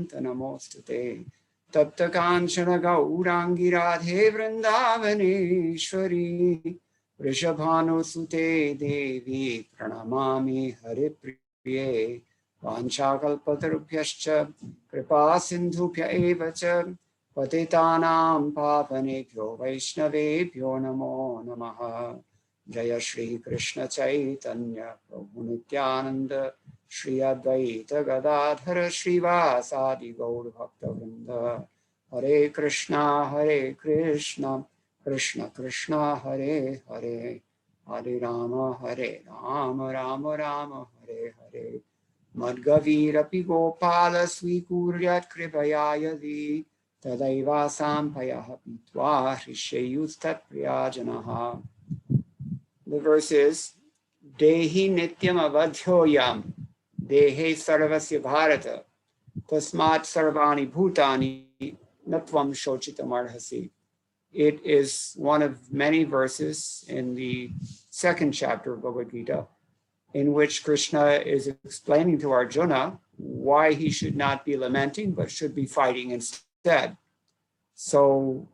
Nityananda Namostute. Tapta Kanchana Gaurangi Radhe Vrindavaneshwari. Vrishabhanusute Devi Pranamami Haripriye. Vanchakalpatarubhyascha Kripa Sindhubhya eva cha. Patitanam Pavanebhyo Vaishnavebhyo Namo Namaha. Jaya Shri Krishna Chaitanya Prabhu Nityananda Shri Advaita Gadadhara Srivasadi Gaur Bhakta Vrinda. Hare Krishna Krishna Krishna Hare Hare. Hare Rama Rama Rama Hare Hare. Madgavirapi Gopala Swikuryat Kripaya Yadi. Tadaiva Sampayaha Pitva Rishayustat Priyajanaha. The verse is Dehi Nityam Avadhyoyam Dehe Sarvasya Bharata Tasmat Sarvani Bhutani Natvam Shochitam Arhasi. It is one of many verses in the second chapter of Bhagavad Gita in which Krishna is explaining to Arjuna why he should not be lamenting but should be fighting instead. So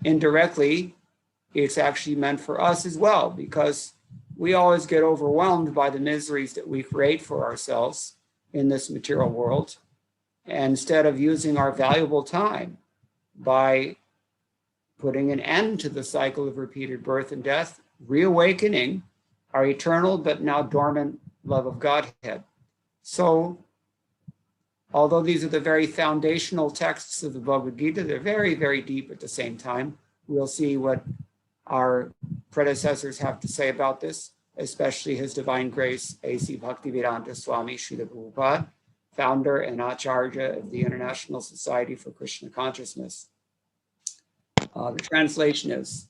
indirectly, it's actually meant for us as well, because we always get overwhelmed by the miseries that we create for ourselves in this material world. And instead of using our valuable time by putting an end to the cycle of repeated birth and death, reawakening our eternal but now dormant love of Godhead. So, although these are the very foundational texts of the Bhagavad Gita, they're very, very deep at the same time. We'll see what our predecessors have to say about this, especially His Divine Grace, A.C. Bhaktivedanta Swami Srila Prabhupada, founder and Acharya of the International Society for Krishna Consciousness. The translation is,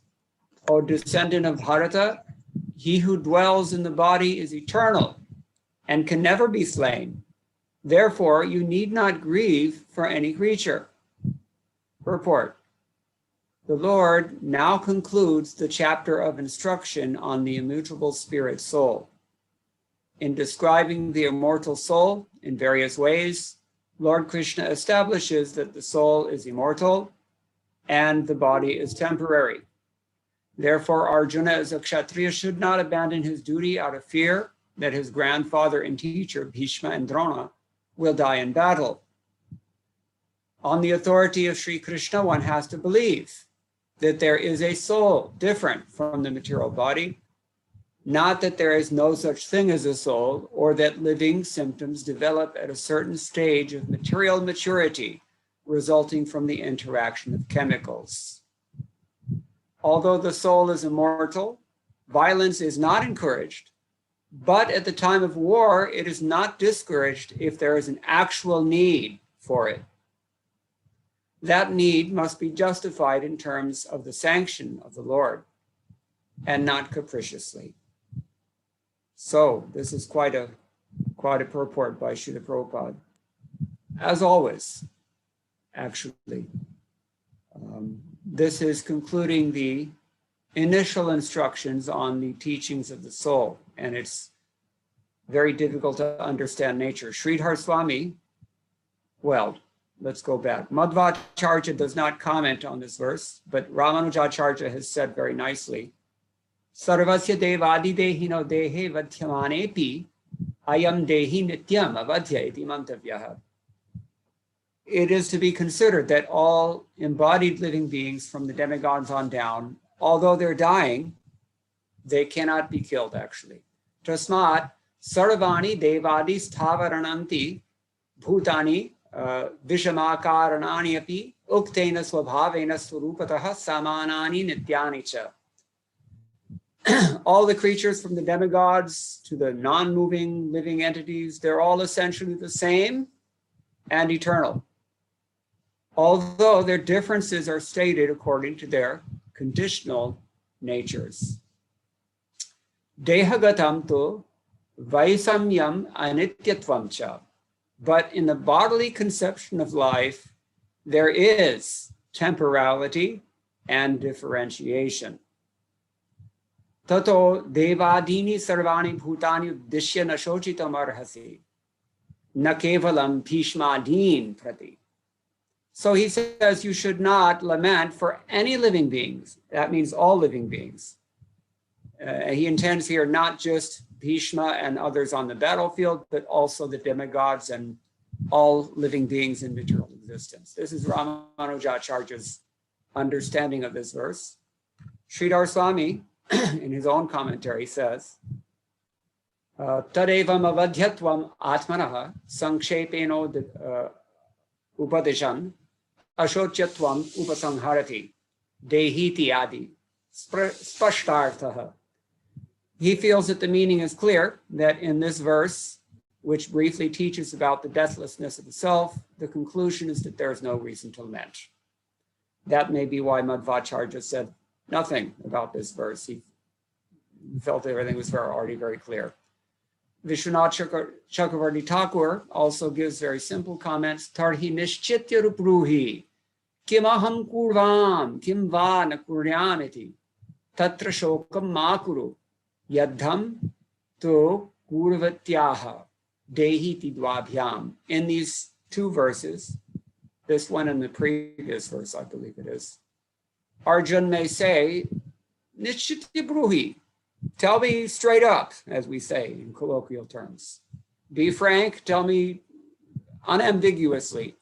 O descendant of Bharata, he who dwells in the body is eternal and can never be slain. Therefore, you need not grieve for any creature. Purport. The Lord now concludes the chapter of instruction on the immutable spirit soul. In describing the immortal soul in various ways, Lord Krishna establishes that the soul is immortal and the body is temporary. Therefore, Arjuna as a Kshatriya should not abandon his duty out of fear that his grandfather and teacher, Bhishma and Drona, will die in battle. On the authority of Sri Krishna, one has to believe that there is a soul different from the material body, not that there is no such thing as a soul, or that living symptoms develop at a certain stage of material maturity resulting from the interaction of chemicals. Although the soul is immortal, violence is not encouraged, but at the time of war, it is not discouraged if there is an actual need for it. That need must be justified in terms of the sanction of the Lord and not capriciously. So this is quite a purport by Srila Prabhupada. As always, actually, this is concluding the initial instructions on the teachings of the soul, and it's very difficult to understand nature. Sridhar Swami, well, let's go back. Madhvacharya does not comment on this verse, but Ramanujacharya has said very nicely, Sarvasya devadi dehino dehe vadhyamanepi ayam dehi nityam avadhya iti mantavyaha. It is to be considered that all embodied living beings from the demigods on down, although they're dying, they cannot be killed actually. Tasmat sarvani devadi sthavarananti bhutani Vishamakarani api uktena swabhavena surupataha samanani nityani cha. All the creatures from the demigods to the non-moving living entities, they're all essentially the same and eternal, although their differences are stated according to their conditional natures. Dehagatam tu vaisamyam anityatvam cha. But in the bodily conception of life, there is temporality and differentiation. Tato devadini sarvani bhutani uddishya nashochitam arhasi. na kevalam bhishmadin prati. So he says you should not lament for any living beings. That means all living beings. He intends here not just Bhishma and others on the battlefield, but also the demigods and all living beings in material existence. This is Ramanujacharya's understanding of this verse. Sridhar Swami, in his own commentary, says, Tadevam avadhyatvam atmanaha sankshepeno upadeshan ashotyatvam upasangharati dehiti adi spashtarthaha. He feels that the meaning is clear, that in this verse, which briefly teaches about the deathlessness of the self, the conclusion is that there is no reason to lament. That may be why Madhvacharya said nothing about this verse. He felt that everything was already very clear. Vishwanath Chakravarti Thakur also gives very simple comments. Tarhi nishchitya rupruhi kim aham kurvam kim va na kuryamiti tatra shokam makuru yadham to kurvatyaha dehi tidvabhyam. In these two verses, this one and the previous verse, I believe it is, Arjun may say, Nishchitya bruhi, tell me straight up, as we say in colloquial terms. Be frank, tell me unambiguously.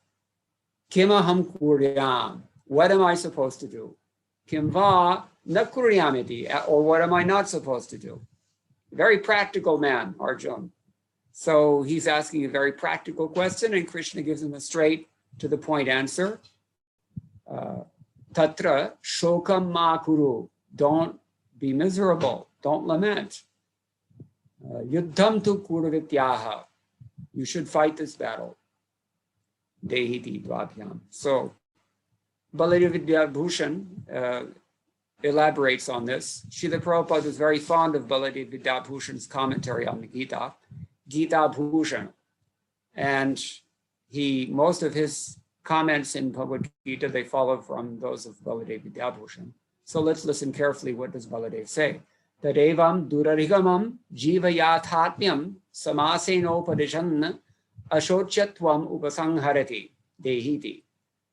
Kim aham kuryam, what am I supposed to do? Kim va na kuryamiti, or what am I not supposed to do? Very practical man, Arjun. So he's asking a very practical question, and Krishna gives him a straight to the point answer. Tatra shokam ma kuru, don't be miserable, don't lament. Yuddham tu kuruvityaha, you should fight this battle. Dehiti dvabhyam. So Baladev Vidyabhushan elaborates on this. Srila Prabhupada was very fond of Baladev Vidyabhushan's commentary on the Gita, Gita Bhushan. And most of his comments in Bhagavad Gita, they follow from those of Baladev Vidyabhushan. So let's listen carefully. What does Baladev say? Tadevam durarigamam jivayathatmyam samasenopadishan ashochyatvam upasangharati dehiti.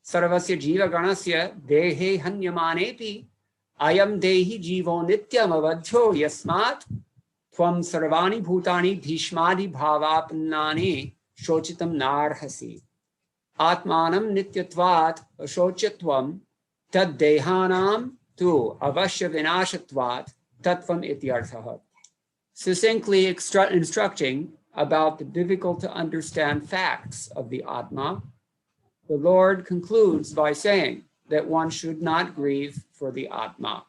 Sarvasya jiva ganasya dehe hanyamanepi ayam dehi jivo nityam avadhyo yasmat tvam sarvani bhutani bhishmadi bhavapannani shochitam narhasi. Atmanam nityatvat ashocyatvam tad dehanam tu avashya vinashatvat tattvam ityarthaha. Succinctly instructing about the difficult to understand facts of the Atma, the Lord concludes by saying that one should not grieve for the Atma.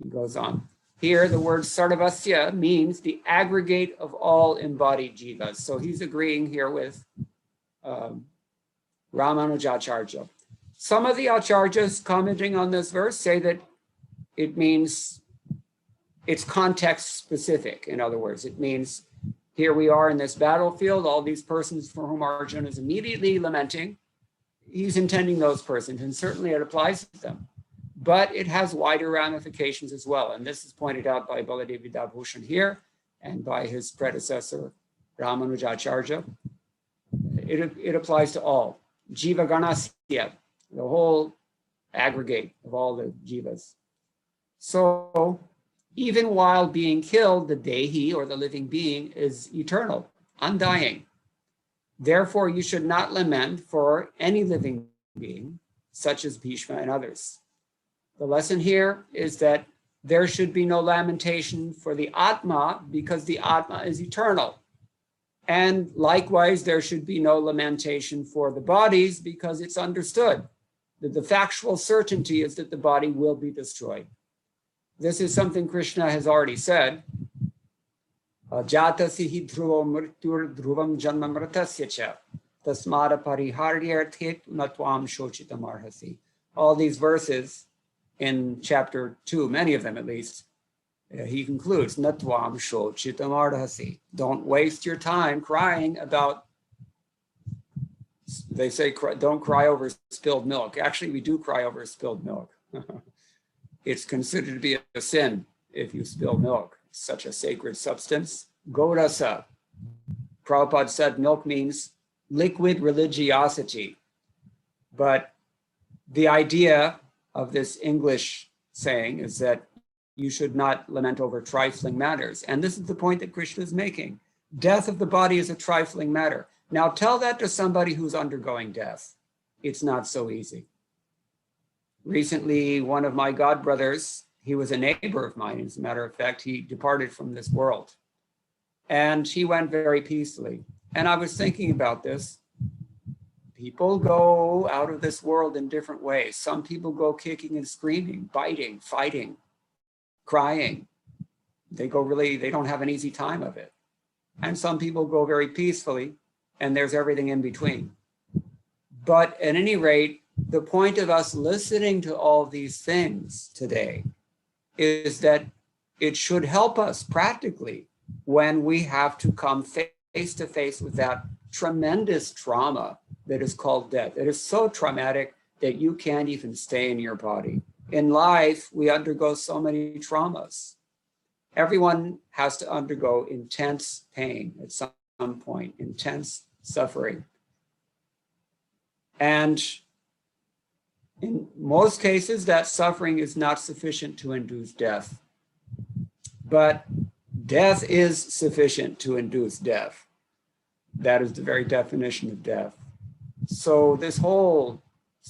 He goes on. Here, the word sarvasya means the aggregate of all embodied jivas. So he's agreeing here with Ramanujacharya. Some of the acharyas commenting on this verse say that it means it's context specific. In other words, it means here we are in this battlefield, all these persons for whom Arjuna is immediately lamenting. He's intending those persons, and certainly it applies to them. But it has wider ramifications as well. And this is pointed out by Baladev Vidyabhushan here and by his predecessor, Ramanujacharya. It applies to all. Jiva Ganasya, the whole aggregate of all the jivas. So even while being killed, the dehi, or the living being, is eternal, undying. Therefore, you should not lament for any living being, such as Bhishma and others. The lesson here is that there should be no lamentation for the Atma because the Atma is eternal. And likewise, there should be no lamentation for the bodies because it's understood that the factual certainty is that the body will be destroyed. This is something Krishna has already said. Jata sihi dhruvo mrityur dhruvam janma mritasya cha tasmada pariharyarthet natvam shochitam arhasi. All these verses in chapter 2, many of them at least, he concludes, natvam shochitam arhasi. Don't waste your time crying about, they say, don't cry over spilled milk. Actually, we do cry over spilled milk. It's considered to be a sin if you spill milk, such a sacred substance. Godasa, Prabhupada said milk means liquid religiosity. But the idea of this English saying is that you should not lament over trifling matters. And this is the point that Krishna is making. Death of the body is a trifling matter. Now tell that to somebody who's undergoing death. It's not so easy. Recently, one of my godbrothers, he was a neighbor of mine, as a matter of fact, he departed from this world. And he went very peacefully. And I was thinking about this. People go out of this world in different ways. Some people go kicking and screaming, biting, fighting, crying. They don't have an easy time of it. And some people go very peacefully, and there's everything in between. But at any rate, the point of us listening to all these things today is that it should help us practically when we have to come face to face with that tremendous trauma that is called death. It is so traumatic that you can't even stay in your body. In life, we undergo so many traumas. Everyone has to undergo intense pain at some point, intense suffering. And in most cases, that suffering is not sufficient to induce death. But death is sufficient to induce death. That is the very definition of death. So this whole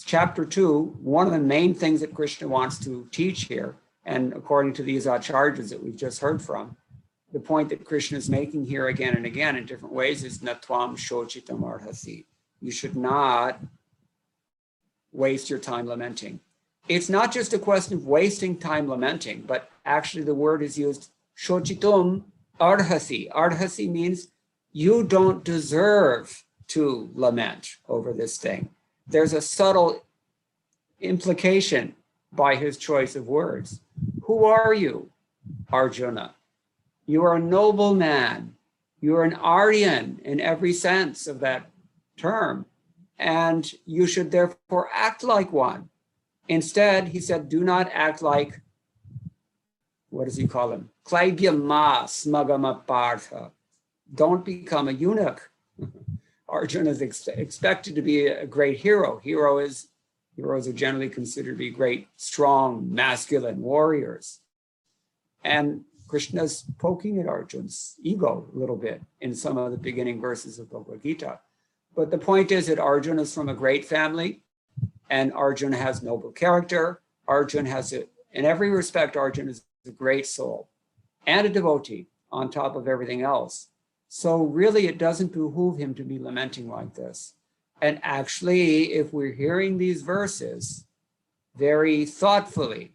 chapter 2, one of the main things that Krishna wants to teach here, and according to these acharyas that we've just heard from, the point that Krishna is making here again and again in different ways is natvam shochitam arhasi. You should not waste your time lamenting. It's not just a question of wasting time lamenting, but actually the word is used shochitum arhasi. Arhasi means you don't deserve to lament over this thing. There's a subtle implication by his choice of words. Who are you, Arjuna? You are a noble man. You are an Aryan in every sense of that term. And you should therefore act like one. Instead, he said, do not act like, what does he call him? Klaibyama smagama partha. Don't become a eunuch. Arjuna is expected to be a great hero. Heroes are generally considered to be great, strong, masculine warriors. And Krishna's poking at Arjuna's ego a little bit in some of the beginning verses of Bhagavad Gita. But the point is that Arjuna is from a great family, and Arjuna has noble character. Arjuna has, in every respect, Arjuna is a great soul and a devotee on top of everything else. So really, it doesn't behoove him to be lamenting like this. And actually, if we're hearing these verses very thoughtfully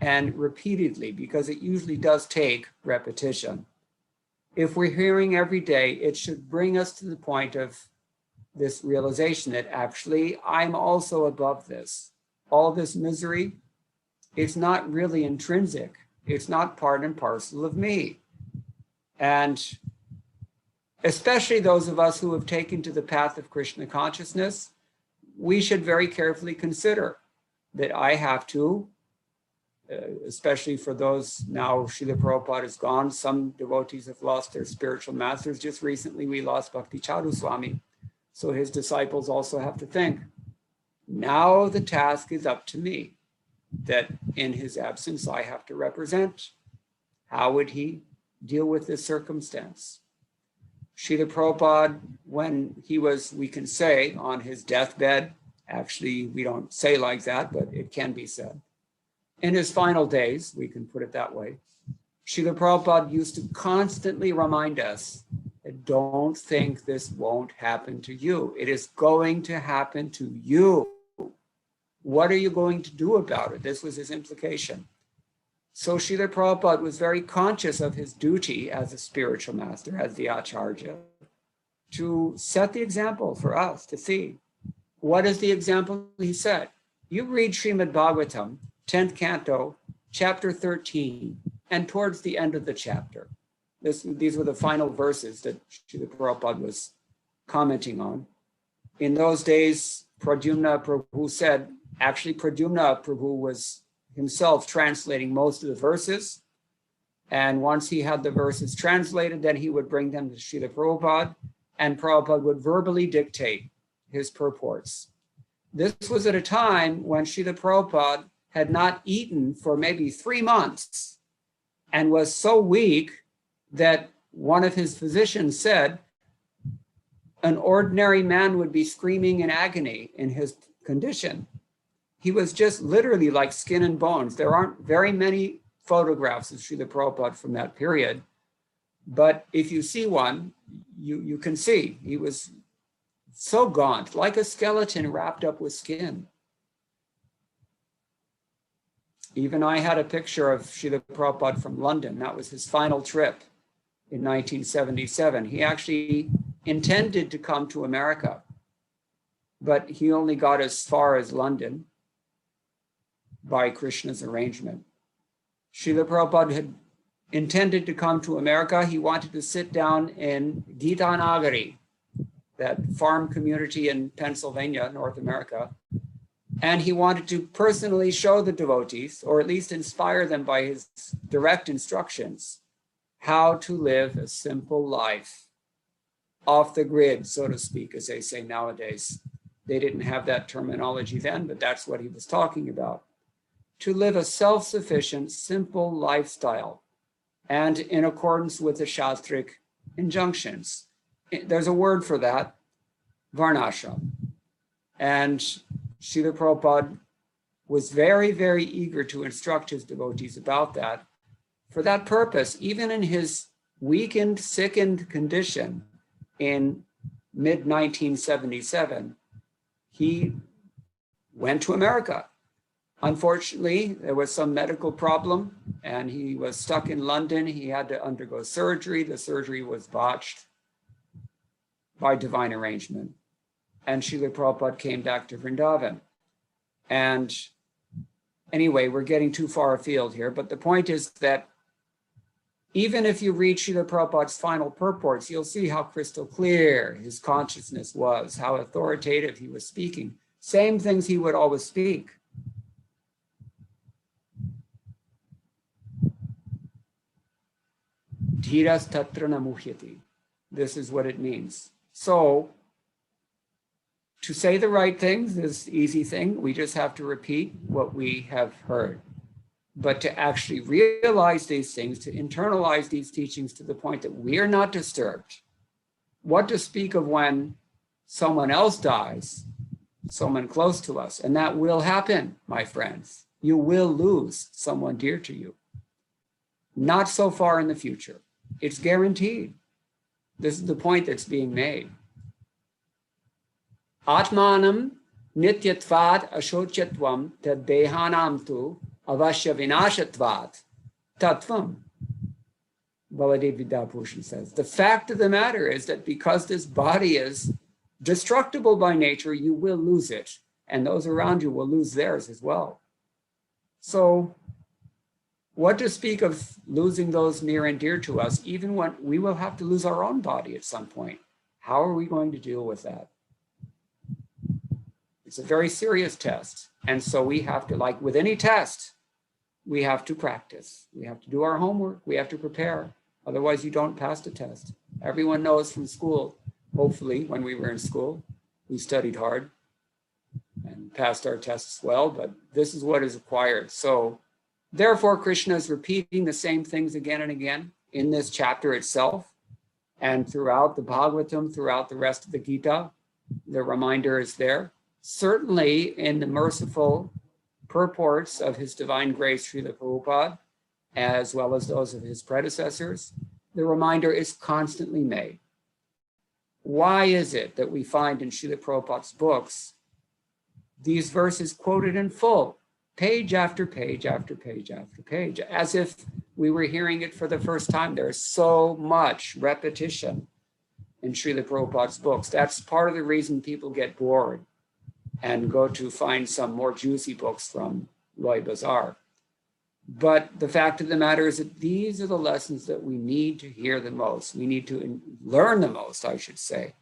and repeatedly, because it usually does take repetition, if we're hearing every day, it should bring us to the point of this realization that actually I'm also above this. All this misery, it's not really intrinsic. It's not part and parcel of me. And especially those of us who have taken to the path of Krishna consciousness, we should very carefully consider that I have to, especially for those now, Srila Prabhupada is gone, some devotees have lost their spiritual masters. Just recently, we lost Bhakti Charu Swami. So his disciples also have to think, now the task is up to me, that in his absence, I have to represent. How would he deal with this circumstance? Srila Prabhupada, when he was, we can say, on his deathbed, actually, we don't say like that, but it can be said. In his final days, we can put it that way, Srila Prabhupada used to constantly remind us that don't think this won't happen to you. It is going to happen to you. What are you going to do about it? This was his implication. So Srila Prabhupada was very conscious of his duty as a spiritual master, as the Acharya, to set the example for us to see. What is the example he set? You read Srimad Bhagavatam, 10th canto, chapter 13, and towards the end of the chapter. These were the final verses that Srila Prabhupada was commenting on. In those days, Pradyumna Prabhu said, actually Pradyumna Prabhu was himself translating most of the verses. And once he had the verses translated, then he would bring them to Srila Prabhupada, and Prabhupada would verbally dictate his purports. This was at a time when Srila Prabhupada had not eaten for maybe 3 months and was so weak that one of his physicians said an ordinary man would be screaming in agony in his condition. He was just literally like skin and bones. There aren't very many photographs of Srila Prabhupada from that period, but if you see one, you can see he was so gaunt, like a skeleton wrapped up with skin. Even I had a picture of Srila Prabhupada from London. That was his final trip in 1977. He actually intended to come to America, but he only got as far as London by Krishna's arrangement. Srila Prabhupada had intended to come to America. He wanted to sit down in Gita Nagari, that farm community in Pennsylvania, North America. And he wanted to personally show the devotees, or at least inspire them by his direct instructions, how to live a simple life, off the grid, so to speak, as they say nowadays. They didn't have that terminology then, but that's what he was talking about. To live a self-sufficient, simple lifestyle, and in accordance with the Shastric injunctions. There's a word for that, varnashram. And Srila Prabhupada was very, very eager to instruct his devotees about that. For that purpose, even in his weakened, sickened condition in mid-1977, he went to America. Unfortunately, there was some medical problem and he was stuck in London. He had to undergo surgery. The surgery was botched by divine arrangement. And Srila Prabhupada came back to Vrindavan. And anyway, we're getting too far afield here, but the point is that even if you read Srila Prabhupada's final purports, you'll see how crystal clear his consciousness was, how authoritative he was speaking. Same things he would always speak. Dhiras tatra na muhyati. This is what it means. So, to say the right things is the easy thing. We just have to repeat what we have heard. But to actually realize these things, to internalize these teachings to the point that we are not disturbed. What to speak of when someone else dies, someone close to us, and that will happen, my friends. You will lose someone dear to you. Not so far in the future. It's guaranteed. This is the point that's being made. Atmanam nityatvat ashocyatvam tad dehanam tu avashya vinashatvat tatvam. Baladev Vidyabhushan says, the fact of the matter is that because this body is destructible by nature, you will lose it. And those around you will lose theirs as well. So what to speak of losing those near and dear to us, even when we will have to lose our own body at some point? How are we going to deal with that? It's a very serious test. And so we have to, like with any test, we have to practice. We have to do our homework. We have to prepare. Otherwise, you don't pass the test. Everyone knows from school, hopefully, when we were in school, we studied hard and passed our tests well, but this is what is required. So therefore, Krishna is repeating the same things again and again in this chapter itself and throughout the Bhagavatam, throughout the rest of the Gita. The reminder is there. Certainly in the merciful purports of His Divine Grace, Srila Prabhupada, as well as those of his predecessors, the reminder is constantly made. Why is it that we find in Srila Prabhupada's books these verses quoted in full, page after page after page after page, as if we were hearing it for the first time? There's so much repetition in Srila Prabhupada's books. That's part of the reason people get bored and go to find some more juicy books from Loy Bazaar. But the fact of the matter is that these are the lessons that we need to hear the most. We need to learn the most, I should say.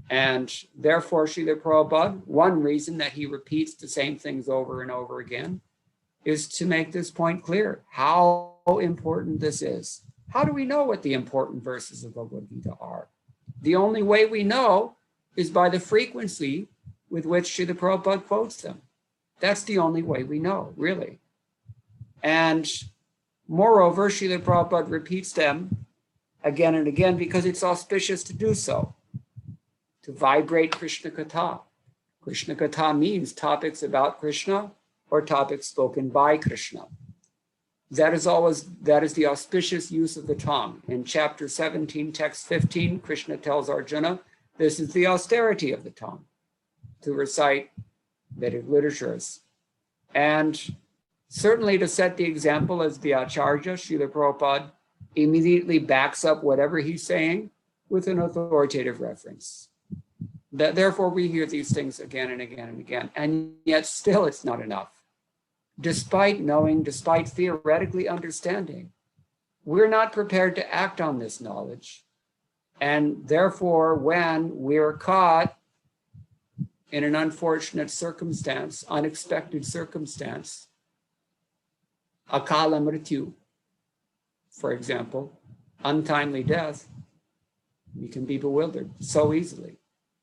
And therefore, Srila Prabhupada, one reason that he repeats the same things over and over again is to make this point clear. How important this is. How do we know what the important verses of Bhagavad Gita are? The only way we know is by the frequency with which Srila Prabhupada quotes them. That's the only way we know, really. And moreover, Srila Prabhupada repeats them again and again because it's auspicious to do so, to vibrate Krishna Katha. Krishna Katha means topics about Krishna or topics spoken by Krishna. That is the auspicious use of the tongue. In chapter 17, text 15, Krishna tells Arjuna, this is the austerity of the tongue, to recite Vedic literatures. And certainly to set the example as the Acharya, Srila Prabhupada immediately backs up whatever he's saying with an authoritative reference. Therefore, we hear these things again and again and again, and yet still it's not enough. Despite knowing, despite theoretically understanding, we're not prepared to act on this knowledge. And therefore, when we're caught in an unfortunate circumstance, unexpected circumstance, akala mrityu, for example, untimely death, we can be bewildered so easily.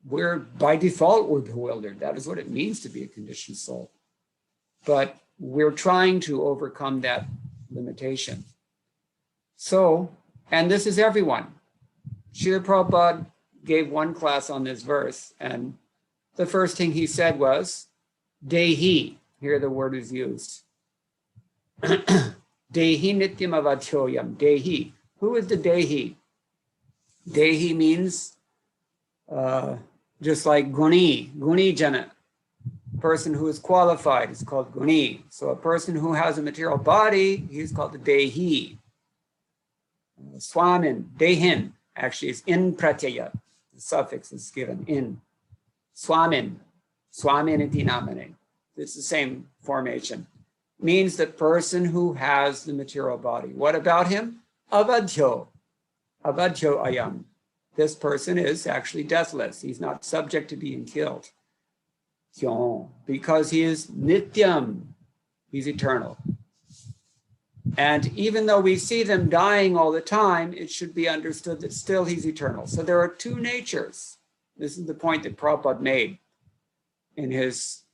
By default, we're bewildered. That is what it means to be a conditioned soul. But we're trying to overcome that limitation. So, and this is everyone. Srila Prabhupada gave one class on this verse, and the first thing he said was, Dehi. Here the word is used. Dehi nityam avadhyoyam. Dehi. Who is the Dehi? Dehi means just like Guni jana. Person who is qualified is called Guni. So a person who has a material body, he's called the Dehi. Swamin, Dehin, actually is in pratyaya. The suffix is given in. Swamin iti namane. It's the same formation. Means the person who has the material body. What about him? Avadhyo ayam. This person is actually deathless. He's not subject to being killed. Because he is nityam, he's eternal. And even though we see them dying all the time, it should be understood that still he's eternal. So there are two natures. This is the point that Prabhupada made in his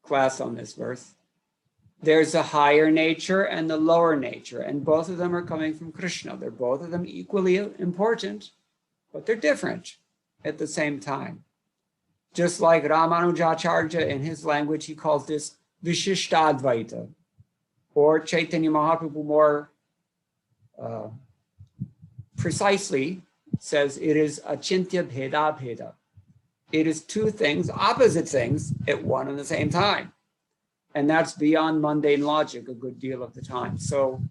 class on this verse. There's a higher nature and the lower nature, and both of them are coming from Krishna. They're both of them equally important, but they're different at the same time. Just like Ramanujacharya in his language, he calls this Vishishtadvaita, or Chaitanya Mahaprabhu more precisely says it is Achintya Bheda Bheda. It is two things, opposite things, at one and the same time. And that's beyond mundane logic a good deal of the time. So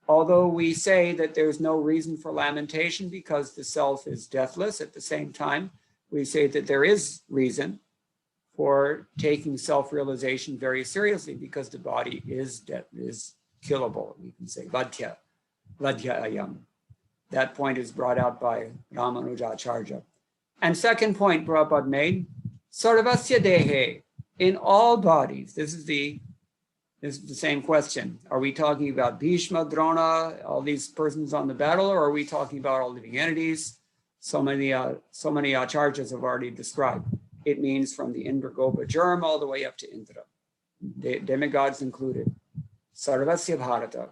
although we say that there's no reason for lamentation because the self is deathless, at the same time, we say that there is reason for taking self-realization very seriously because the body is killable. We can say vadhya ayam. That point is brought out by Ramanujacharya. And second point Prabhupada made, sarvasya dehe, in all bodies. This is the same question. Are we talking about Bhishma, Drona, all these persons on the battle, or are we talking about all living entities? So many acharyas have already described. It means from the Indragopa germ all the way up to Indra, demigods included. Sarvasya Bharata.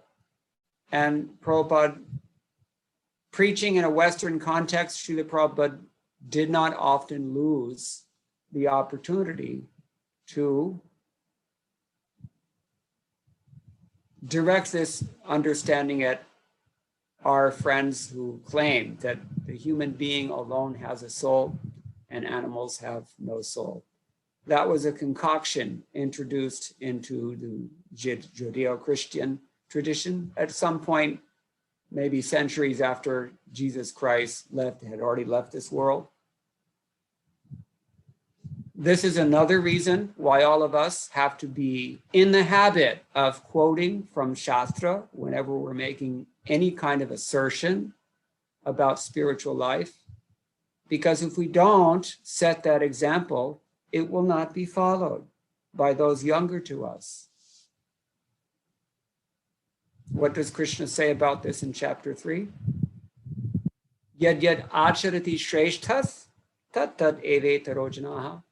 And Prabhupada, preaching in a Western context, Srila Prabhupada did not often lose the opportunity to direct this understanding at our friends who claim that the human being alone has a soul and animals have no soul. That was a concoction introduced into the Judeo-Christian tradition at some point, maybe centuries after Jesus Christ had already left this world. This is another reason why all of us have to be in the habit of quoting from Shastra whenever we're making any kind of assertion about spiritual life. Because if we don't set that example, it will not be followed by those younger to us. What does Krishna say about this in chapter 3? Yad yad acharati shreshthas tat tat evetaro janaha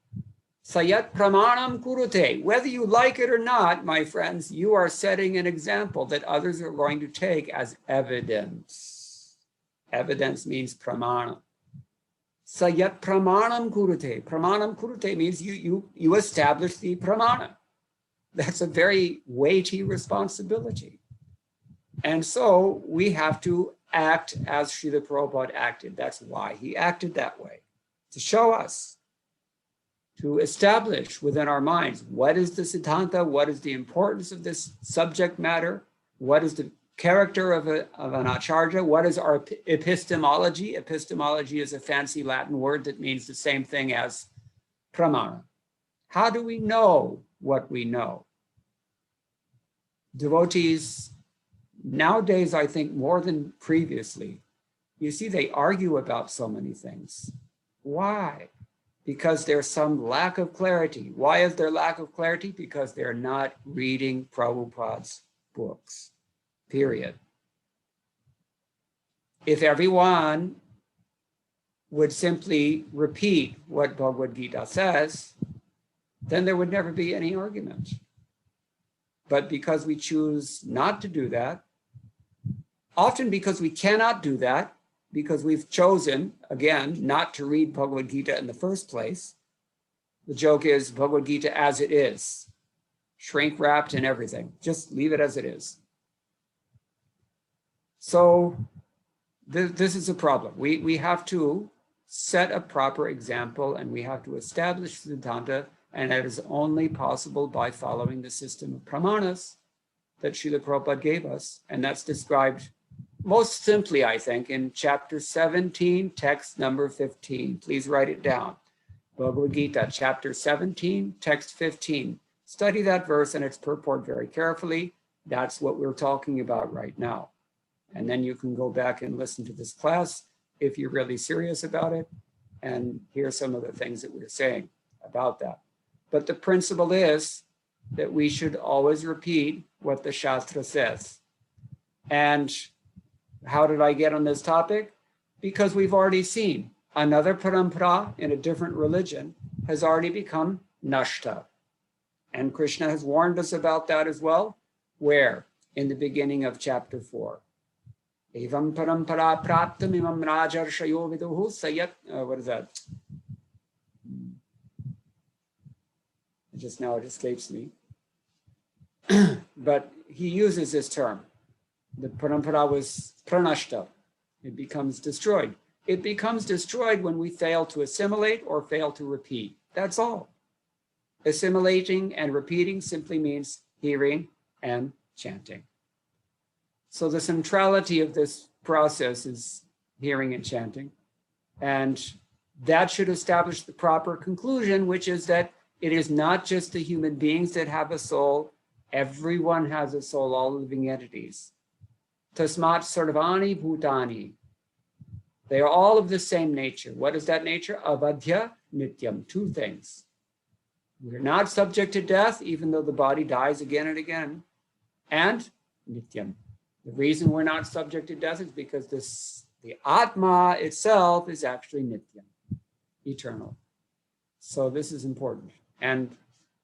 sayat pramanam kurute. Whether you like it or not, my friends, you are setting an example that others are going to take as evidence. Evidence means pramana. Sayat pramanam kurute. Pramanam kurute means you establish the pramana. That's a very weighty responsibility. And so we have to act as Srila Prabhupada acted. That's why he acted that way, to show us, to establish within our minds, what is the Siddhanta, what is the importance of this subject matter, what is the character of an acharya, what is our epistemology. Epistemology is a fancy Latin word that means the same thing as pramana. How do we know what we know? Devotees, nowadays, I think more than previously, you see, they argue about so many things. Why? Because there's some lack of clarity. Why is there lack of clarity? Because they're not reading Prabhupada's books, period. If everyone would simply repeat what Bhagavad Gita says, then there would never be any argument. But because we choose not to do that, often because we cannot do that, because we've chosen, again, not to read Bhagavad Gita in the first place. The joke is Bhagavad Gita as it is, shrink wrapped and everything. Just leave it as it is. So this is a problem. We have to set a proper example, and we have to establish Siddhanta, and that is only possible by following the system of pramanas that Srila Prabhupada gave us, and that's described most simply, I think, in chapter 17, text number 15. Please write it down. Bhagavad Gita, chapter 17, text 15. Study that verse and its purport very carefully. That's what we're talking about right now. And then you can go back and listen to this class if you're really serious about it and hear some of the things that we're saying about that. But the principle is that we should always repeat what the Shastra says. And how did I get on this topic? Because we've already seen another parampara in a different religion has already become nashta. And Krishna has warned us about that as well. Where? In the beginning of chapter 4. Evam parampara praptam imam rajarshayo viduhu sayat. What is that? Just now it escapes me. But he uses this term. The parampara was pranashta. It becomes destroyed. It becomes destroyed when we fail to assimilate or fail to repeat. That's all. Assimilating and repeating simply means hearing and chanting. So the centrality of this process is hearing and chanting. And that should establish the proper conclusion, which is that it is not just the human beings that have a soul. Everyone has a soul, all living entities. Tasmat sarvani bhutani. They are all of the same nature. What is that nature? Avadhya nityam. Two things. We're not subject to death, even though the body dies again and again. And nityam. The reason we're not subject to death is because the Atma itself is actually nityam, eternal. So this is important. And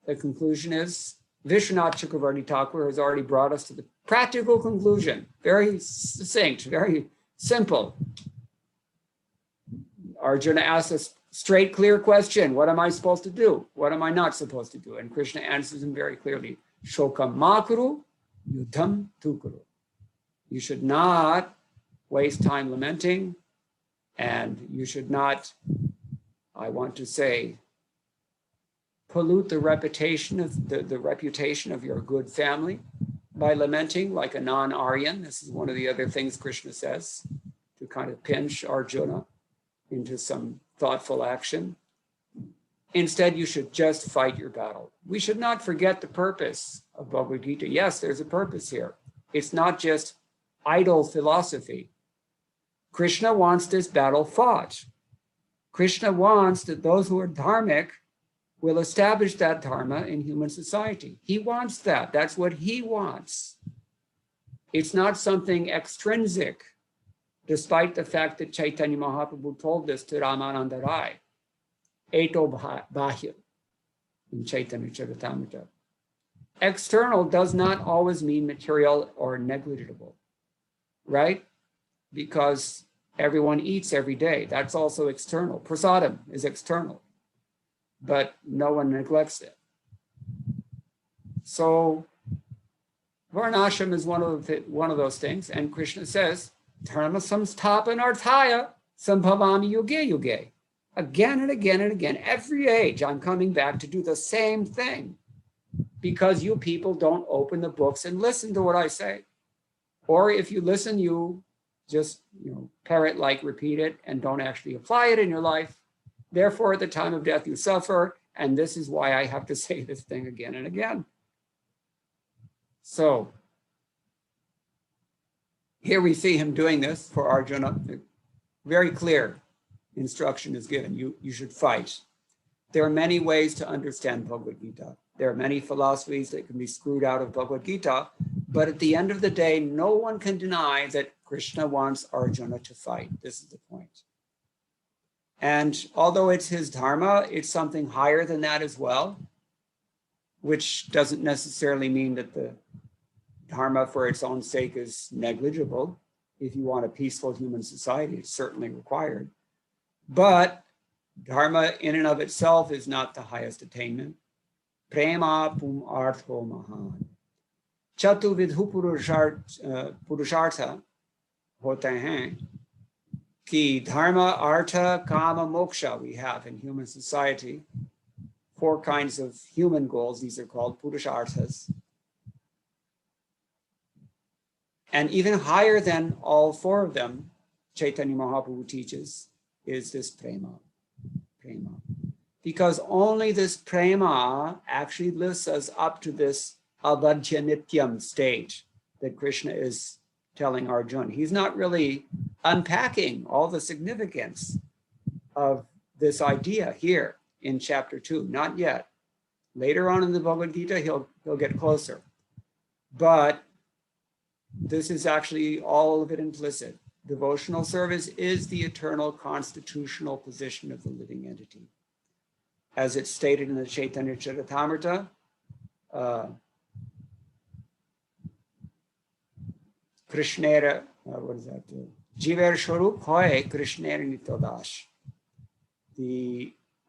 the conclusion is, Vishwanath Chakravarti Thakur has already brought us to the practical conclusion. Very succinct, very simple. Arjuna asks a straight, clear question. What am I supposed to do? What am I not supposed to do? And Krishna answers him very clearly. Shokam makuru, yuddham tukuru. You should not waste time lamenting, and you should not, I want to say, pollute the reputation of the reputation of your good family by lamenting like a non-Aryan. This is one of the other things Krishna says, to kind of pinch Arjuna into some thoughtful action. Instead, you should just fight your battle. We should not forget the purpose of Bhagavad Gita. Yes, there's a purpose here. It's not just idle philosophy. Krishna wants this battle fought. Krishna wants that those who are dharmic will establish that dharma in human society. He wants that. That's what he wants. It's not something extrinsic, despite the fact that Chaitanya Mahaprabhu told this to Ramananda Rai. Eto bahya in Chaitanya Charitamrita. External does not always mean material or negligible, right? Because everyone eats every day. That's also external. Prasadam is external, but no one neglects it. So Varnashram is one of those things. And Krishna says, Dharma samsthapanarthaya sambhavami yuge yuge. Again and again and again, every age, I'm coming back to do the same thing because you people don't open the books and listen to what I say. Or if you listen, you just parrot-like repeat it and don't actually apply it in your life. Therefore, at the time of death, you suffer. And this is why I have to say this thing again and again. So here we see him doing this for Arjuna. Very clear instruction is given. You should fight. There are many ways to understand Bhagavad Gita. There are many philosophies that can be screwed out of Bhagavad Gita. But at the end of the day, no one can deny that Krishna wants Arjuna to fight. This is the point. And although it's his dharma, it's something higher than that as well, which doesn't necessarily mean that the dharma for its own sake is negligible. If you want a peaceful human society, it's certainly required. But dharma in and of itself is not the highest attainment. Prema pum artho mahan. Chatu vidhu purushartha hote hain. Ki dharma, artha, kama, moksha we have in human society. 4 kinds of human goals. These are called purusharthas. And even higher than all 4 of them, Chaitanya Mahaprabhu teaches, is this prema. Prema. Because only this prema actually lifts us up to this avajya nityam state that Krishna is telling Arjuna. He's not really unpacking all the significance of this idea here in chapter 2, not yet. Later on in the Bhagavad Gita, he'll get closer. But this is actually all of it implicit. Devotional service is the eternal constitutional position of the living entity. As it's stated in the Chaitanya Charitamrita, Krishnera, what is that? Jiver Sharup Hoy Krishnera Nitodash.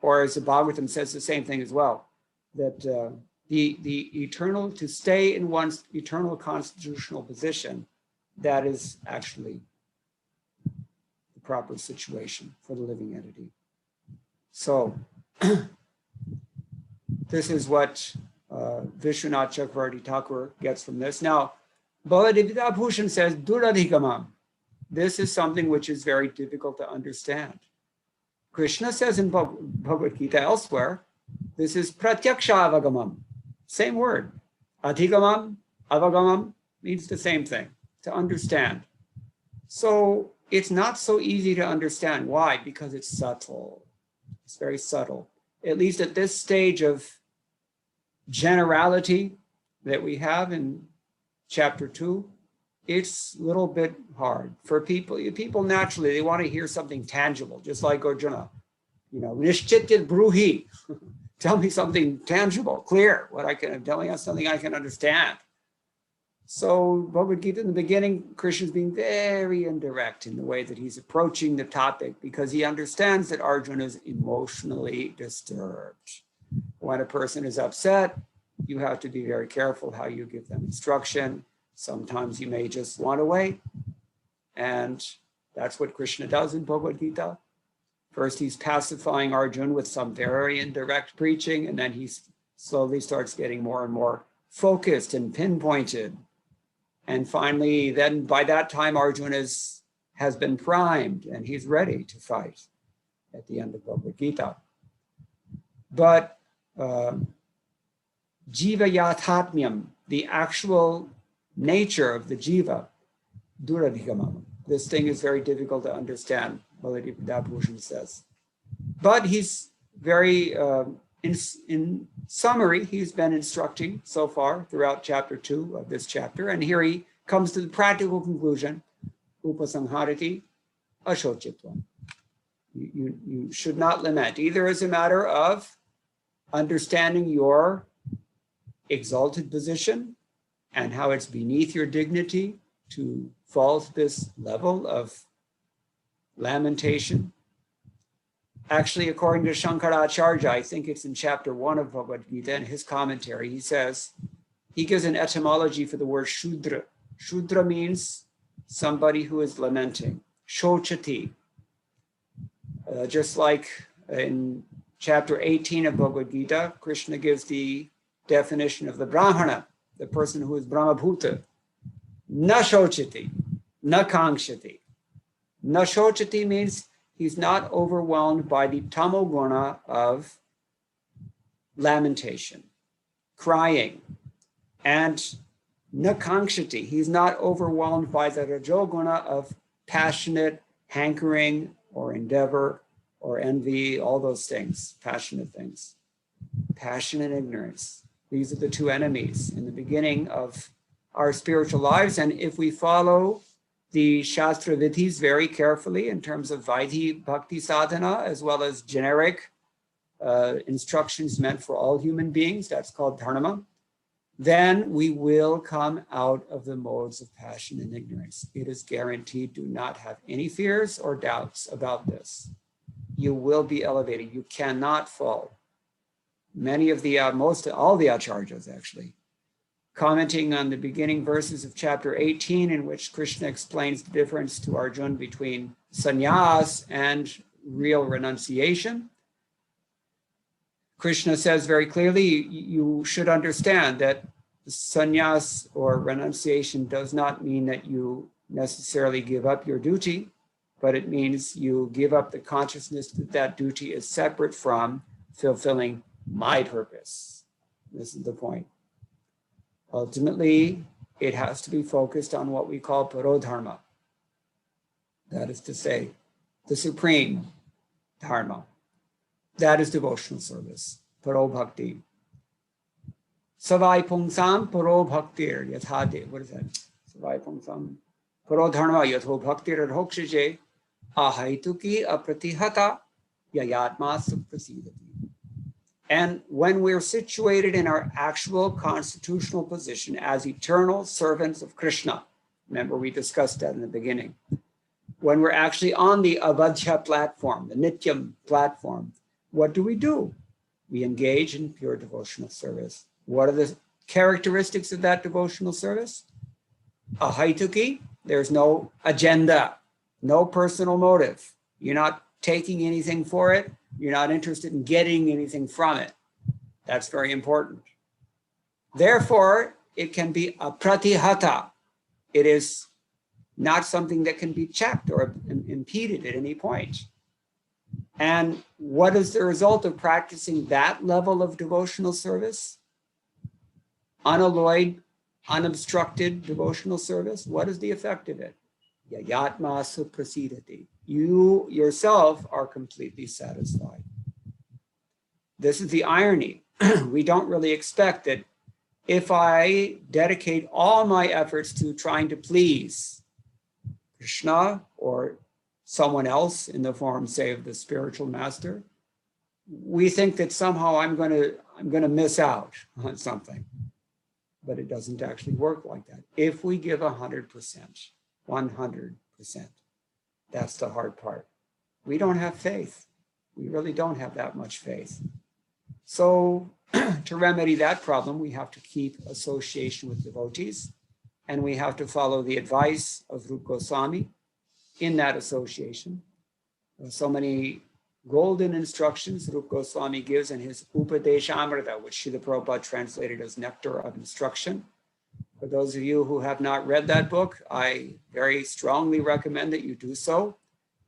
Or as the Bhagavatam says the same thing as well, that the eternal, to stay in one's eternal constitutional position, that is actually the proper situation for the living entity. So this is what Vishwanath Chakravarti Thakur gets from this. Now, Baladev Bhushan says, Duradhigamam. This is something which is very difficult to understand. Krishna says in Bhagavad Gita elsewhere, this is pratyaksha avagamam. Same word. Adhigamam, avagamam means the same thing, to understand. So it's not so easy to understand. Why? Because it's subtle. It's very subtle. At least at this stage of generality that we have in chapter 2, it's a little bit hard for people. People naturally, they want to hear something tangible, just like Arjuna. Nishchitit bruhi. Tell me something tangible, clear, telling us something I can understand. So Bhagavad Gita in the beginning, Krishna's being very indirect in the way that he's approaching the topic because he understands that Arjuna is emotionally disturbed. When a person is upset, you have to be very careful how you give them instruction. Sometimes you may just want to wait. And that's what Krishna does in Bhagavad Gita. First, he's pacifying Arjuna with some very indirect preaching, and then he slowly starts getting more and more focused and pinpointed. And finally, then by that time, Arjuna has been primed and he's ready to fight at the end of Bhagavad Gita. But jiva yathatmyam, the actual nature of the jiva, duradhigamam. This thing is very difficult to understand, Baladev Bhushan says. But he's very, in summary, he's been instructing so far throughout chapter 2 of this chapter. And here he comes to the practical conclusion, upasangharati ashochitvam. You should not lament, either as a matter of understanding your exalted position and how it's beneath your dignity to fall to this level of lamentation. Actually, according to Shankaracharya, I think it's in chapter 1 of Bhagavad Gita, in his commentary, he says, he gives an etymology for the word Shudra. Shudra means somebody who is lamenting. Shochati. Just like in chapter 18 of Bhagavad Gita, Krishna gives the definition of the Brahmana, the person who is Brahmabhuta. Na shochati, na kangshati. Na shochati means he's not overwhelmed by the tamoguna of lamentation, crying. And na kangshati, he's not overwhelmed by the rajoguna of passionate hankering or endeavor or envy, all those things, passionate things. Passion and ignorance. These are the two enemies in the beginning of our spiritual lives. And if we follow the Shastra Vidhis very carefully in terms of Vaidhi Bhakti Sadhana, as well as generic instructions meant for all human beings, that's called dharma, then we will come out of the modes of passion and ignorance. It is guaranteed. Do not have any fears or doubts about this. You will be elevated. You cannot fall. Many of the, all the acharyas actually, commenting on the beginning verses of chapter 18, in which Krishna explains the difference to Arjuna between sannyas and real renunciation. Krishna says very clearly, you should understand that sannyas or renunciation does not mean that you necessarily give up your duty, but it means you give up the consciousness that that duty is separate from fulfilling my purpose. This is the point. Ultimately, it has to be focused on what we call parodharma. That is to say, the supreme dharma. That is devotional service, paro bhakti. Savai pungsam paro bhaktir yathade. What is that? Savai pungsam paro dharma yatho bhaktir adhokshije ahaituki apratihata yayatma suprasidati. And when we're situated in our actual constitutional position as eternal servants of Krishna, remember we discussed that in the beginning, when we're actually on the avadhya platform, the nityam platform, what do? We engage in pure devotional service. What are the characteristics of that devotional service? Ahaituki, there's no agenda, no personal motive. You're not taking anything for it. You're not interested in getting anything from it. That's very important. Therefore, it can be apratihata. It is not something that can be checked or impeded at any point. And what is the result of practicing that level of devotional service? Unalloyed, unobstructed devotional service. What is the effect of it? Yayatma suprasidati. You yourself are completely satisfied. This is the irony. We don't really expect that if I dedicate all my efforts to trying to please Krishna or someone else in the form, say, of the spiritual master, we think that somehow I'm going to miss out on something. But it doesn't actually work like that. If we give 100%, 100%, that's the hard part. We don't have faith. We really don't have that much faith. So to remedy that problem, we have to keep association with devotees, and we have to follow the advice of Rupa Goswami in that association. So many golden instructions Rupa Goswami gives in his Upadeshamrita, which Srila Prabhupada translated as Nectar of Instruction. For those of you who have not read that book, I very strongly recommend that you do so,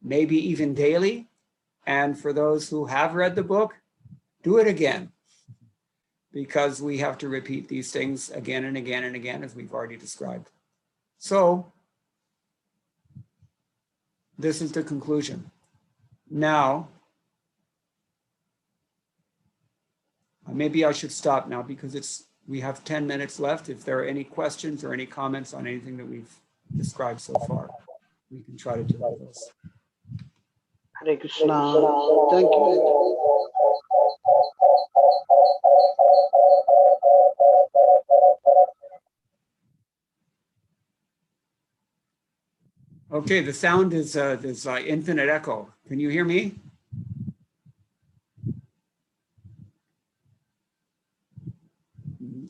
maybe even daily. And for those who have read the book, do it again, because we have to repeat these things again and again and again, as we've already described. So this is the conclusion. Now, maybe I should stop now because it's we have 10 minutes left. If there are any questions or any comments on anything that we've described so far, we can try to deal with those. Hare Krishna. Thank you. Okay, the sound is there's infinite echo. Can you hear me?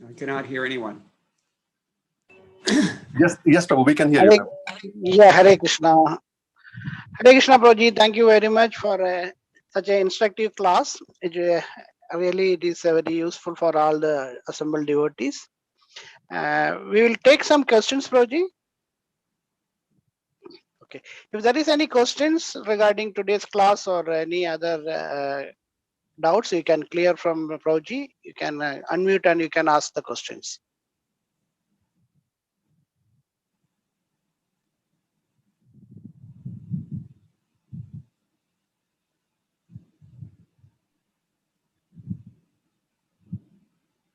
I cannot hear anyone. Yes, Prabhu, we can hear you. Yeah, Hare Krishna. Hare Krishna, Prabhuji. Thank you very much for such an instructive class. It is very useful for all the assembled devotees. We will take some questions, Prabhuji. Okay. If there is any questions regarding today's class or any other doubts, you can clear from Prabhuji. You can unmute and you can ask the questions.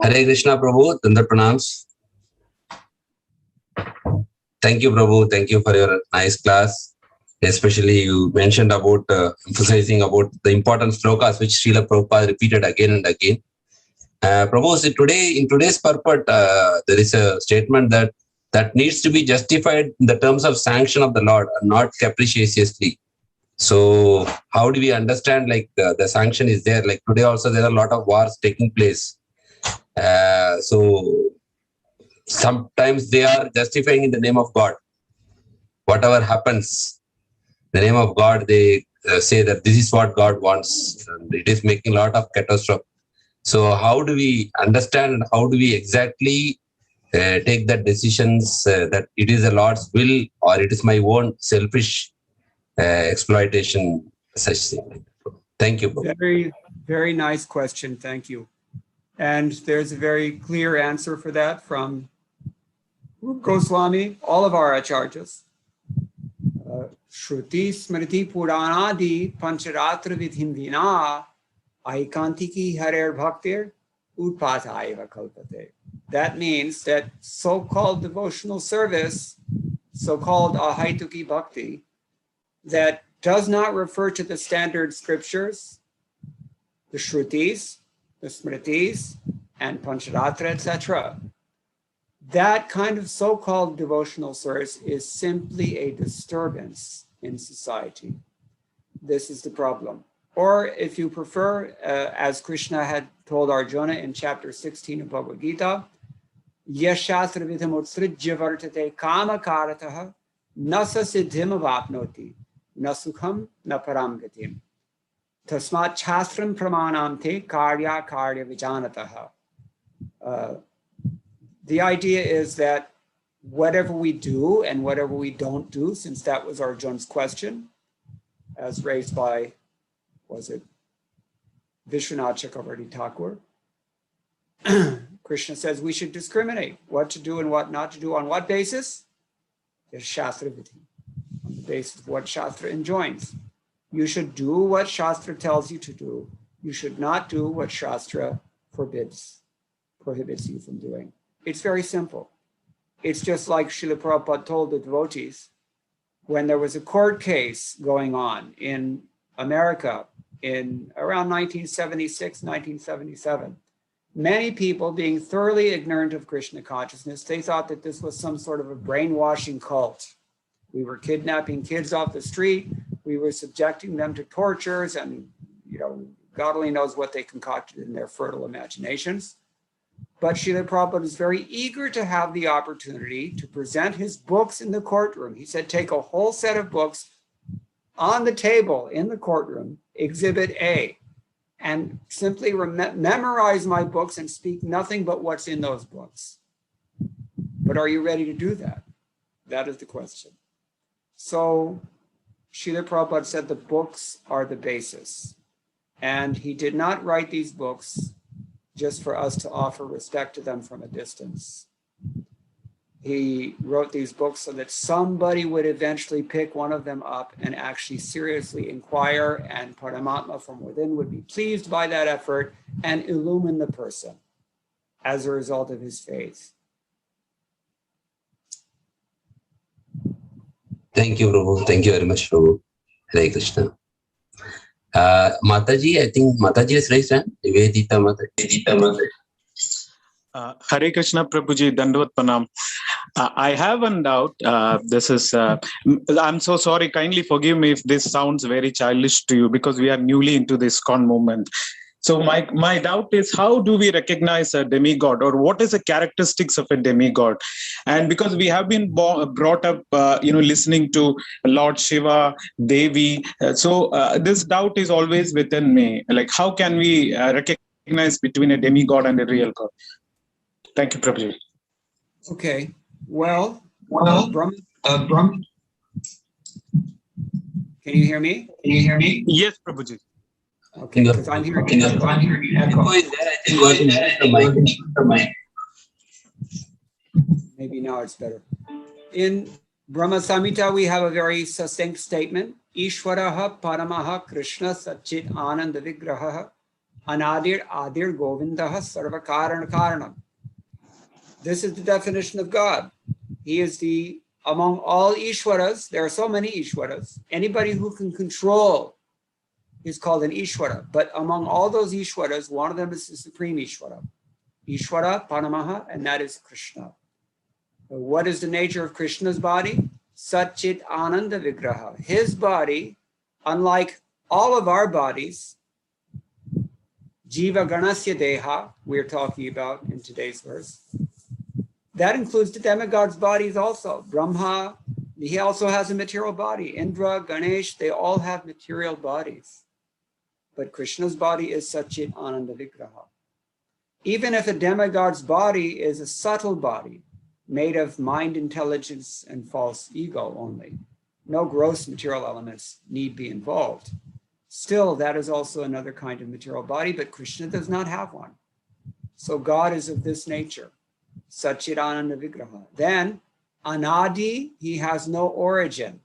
Hare Krishna, Prabhu. Tanda pranams. Thank you, Prabhu. Thank you for your nice class. Especially you mentioned about emphasizing about the important slokas which Srila Prabhupada repeated again and again. Prabhu, see, in today's purport, there is a statement that needs to be justified in the terms of sanction of the Lord and not capriciously. So how do we understand like the sanction is there? Like today also there are a lot of wars taking place. So sometimes they are justifying in the name of God. Whatever happens, the name of God, they say that this is what God wants. And it is making a lot of catastrophe. So how do we understand and how do we exactly take that decisions that it is the Lord's will or it is my own selfish exploitation, such thing? Thank you. Very, very nice question. Thank you. And there's a very clear answer for that from Goswami, all of our acharyas. Shruti Smriti Puranadi Pancharatra Vidhim Vina Aikantiki Harer Bhaktir Utpataiva Kalpate. That means that so-called devotional service, so-called Ahaituki Bhakti, that does not refer to the standard scriptures, the Shrutis, the Smritis, and Pancharatra, etc. That kind of so-called devotional service is simply a disturbance in society. This is the problem. Or if you prefer, as Krishna had told Arjuna in chapter 16 of Bhagavad Gita, Yashastra vidham utsrijya vartate kama karataha nasa siddhim avapnoti nasukham na param gatim tasmat chastram pramanamte karya karya vijanataha. The idea is that whatever we do and whatever we don't do, since that was Arjuna's question, as raised by, was it Vishwanath Chakravarti Thakur? Krishna says we should discriminate what to do and what not to do. On what basis? Shastra Vidhi. On the basis of what Shastra enjoins. You should do what Shastra tells you to do. You should not do what Shastra prohibits you from doing. It's very simple. It's just like Srila Prabhupada told the devotees when there was a court case going on in America in around 1976, 1977. Many people, being thoroughly ignorant of Krishna consciousness, they thought that this was some sort of a brainwashing cult. We were kidnapping kids off the street. We were subjecting them to tortures and, God only knows what they concocted in their fertile imaginations. But Srila Prabhupada was very eager to have the opportunity to present his books in the courtroom. He said, take a whole set of books on the table in the courtroom, Exhibit A, and simply memorize my books and speak nothing but what's in those books. But are you ready to do that? That is the question. So Srila Prabhupada said the books are the basis. And he did not write these books just for us to offer respect to them from a distance. He wrote these books so that somebody would eventually pick one of them up and actually seriously inquire, and Paramatma from within would be pleased by that effort and illumine the person. as a result of his faith. Thank you, Prabhu. Thank you very much, Prabhu. Hare Krishna. Mataji, I think Mataji has raised hand. Vedita Mataji. Hare Krishna Prabhuji, Dandavat Pranam. I have one doubt. I'm so sorry. Kindly forgive me if this sounds very childish to you because we are newly into this ISKCON movement. So my doubt is, how do we recognize a demigod, or what is the characteristics of a demigod? And because we have been brought up, listening to Lord Shiva, Devi, this doubt is always within me. Like, how can we recognize between a demigod and a real god? Thank you, Prabhuji. Okay. Well, Brahma. Can you hear me? Yes, Prabhuji. Okay, because I'm hearing echo. Maybe now it's better. In Brahma Samhita, we have a very succinct statement. Ishwaraha Paramaha Krishna Satchit Ananda Vigraha Anadir Adir Govindaha Sarvakarana Karanam. This is the definition of God. He is among all Ishwaras, there are so many Ishwaras, anybody who can control is called an Ishwara. But among all those Ishwaras, one of them is the supreme Ishwara. Ishwara, Paramaha, and that is Krishna. What is the nature of Krishna's body? Satchit Ananda Vigraha. His body, unlike all of our bodies, Jiva Ganasya Deha, we're talking about in today's verse, that includes the demigods' bodies also. Brahma, he also has a material body. Indra, Ganesh, they all have material bodies. But Krishna's body is Satchit Ananda Vigraha. Even if a demigod's body is a subtle body, made of mind, intelligence, and false ego only, no gross material elements need be involved. Still, that is also another kind of material body, but Krishna does not have one. So God is of this nature, Satchidananda Vigraha. Then, Anadi, he has no origin.